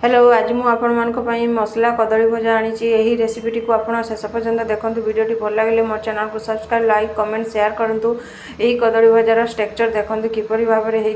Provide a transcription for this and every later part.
Hello आज मु आपण मसला कदली भजा आनी यही रेसिपीटी को आप शेष पर्यंत देखूँ। वीडियोटी भल लगे मो चैनल को सब्सक्राइब लाइक कमेंट शेयर करूँ। यही कदली भजार स्ट्रक्चर देखूँ किपरि भाव में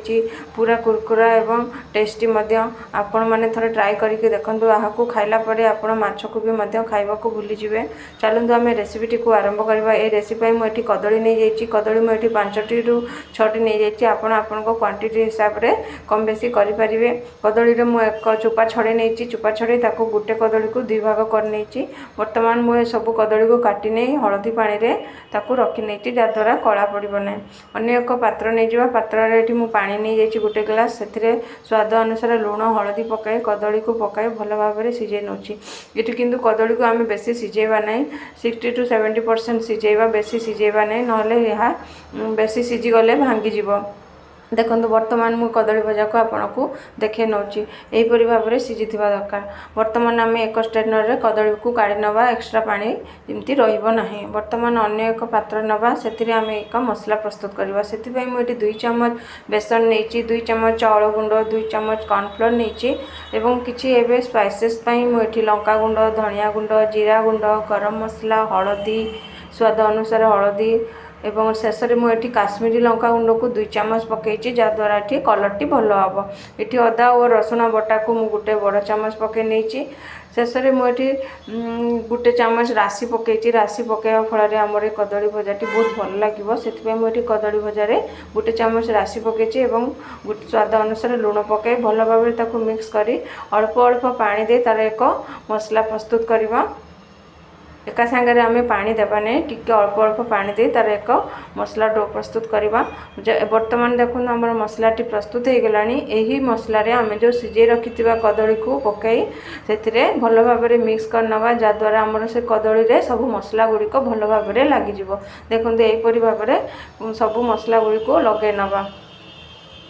पूरा कुरकुरा एवं टेस्टी आपण मैंने थोड़े ट्राए करके देखूँ। यहाँ खाइला आपण माछ को भी खाइबा को भूली जाए। चलतु आम रेसिपीटी को आरंभ करवा। ये रेसिपी मुझे कदली नहीं जाइए। कदली मुझे 5टी ରୁ 6टी नहीं जाइए। आपण क्वांटिटी हिसाब से कम बेसी करें। कदली मु एक चोपा छड़े नहीं चोपा छड़े गोटे कदली को 2 भाग कर नहीं। बर्तमान मुझे सब कदली को काटी नहीं हलदी पानी रे रखी नहीं जहाद्वारा कला पड़ो ना। अन्य एक पात्र नहीं जावा। पात्र मु पानी नहीं जाइए गोटे ग्लास। से स्वाद अनुसार लुण हलदी पकाए कदली को पकाए भल भाव में सीझे नौ। ये किंतु कदली को आम बेसी सीझेबा ना 60 to 70% सीझेबा बेसी सीझेबा ना ना बेसी सीझी गले भांगी देखो। बर्तमान मु कदली भजा को आपन को देखे नौची यहीपरि भाव में सीझी दरकार। बर्तमान आम एक स्ट्रेनर रे कदली को काढ़ी नवा एक्स्ट्रा पानी जमती रहिबो नाही। बर्तमान अन्य एक पात्र नवा से आम एक मसला प्रस्तुत करवा। से मुझे 2 चम्मच बेसन नहीं 2 चम्मच चाउल गुंड 2 चम्मच कॉर्नफ्लोर नहीं एवं किसी एवं स्पाइसेस मुझे लंका गुंड धनिया गुंड जीरा गुंड गरम मसला हलदी स्वाद अनुसार हलदी एवं शेष में मुझे काश्मीरी लंका गुंड को 2 चम्मच पकई जहाद्वारा ये कलर टी भल हम। ये अदा और रसुण बटा को मुझे गोटे बड़ चम्मच पकई नहीं। शेष में मुझे गोटे चम्मच राशि पकई राशि पकड़ा फल आमर कदली भजाटी बहुत भल लगे। से मुझे कदली भजार गोटे चम्मच राशि पकई गोटे स्वाद अनुसार लुण पकई भल भाव में मिक्स कर अल्प अल्प पानी दे तार एक मसला प्रस्तुत करवा। एका सांगे आम पानी देवा नहीं टिके अल्प अल्प पानी दे तार एक मसला डो प्रस्तुत करवा। बर्तमान देखो आम मसलाटी प्रस्तुत हो गला। यही मसलार आम जो सीझे रखि कदली को पकई से भल भाव में मिक्स कर नवा जहाद्वारा आमर से कदली रे सब मसला गुड़िक भल भाव में लगिज। देखो यहीपरि भाव में सब मसला गुड़िक लगे नवा।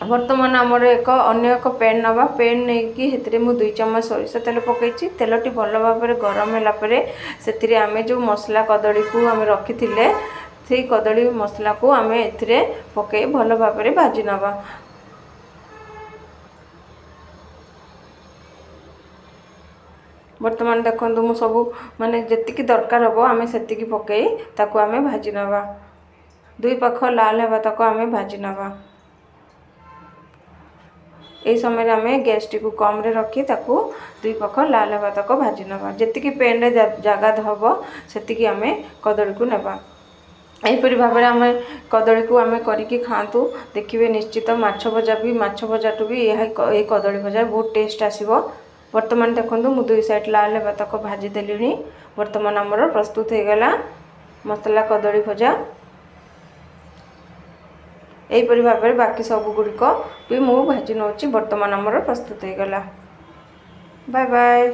बर्तमान आमर एक अन्य एक पैन नवा। पैन नहीं कि 2 चम्मच सोरिष तेल पकई तेलटी भल भाव में गरम है से आम जो मसला कदली को आम रखी से कदली मसला को आम ए पकई भल भाव में भाजी नवा। बर्तमान देखो मु सब माने जी दरकार हम आम से पकई ताकू आम भाजी नवा। 2 पाख लाल होगा तक आम भाजी नवा। यही समय आम गैस टी कम रे रखी 2 पाख लाल होगा तक भाजी नवा। जी पेन रे जगह हम से आम कदली को नेबा। यहीपरि भाव में आम कदली को आम करके खातु देखिए निश्चित। माछ भजा भी माछ भजाटू भी यह कदली भजा बहुत टेस्ट आसो। बर्तमान देखो मु 2 साइड लाल होगा तक भाजी देली। बर्तमान आमर प्रस्तुत हो गला मसला कदली भजा। यहीपरि भाव में बाकी सब गुड़िक भी मु भाजी नौ। बर्तमान आमर प्रस्तुत हो गला। Bye bye.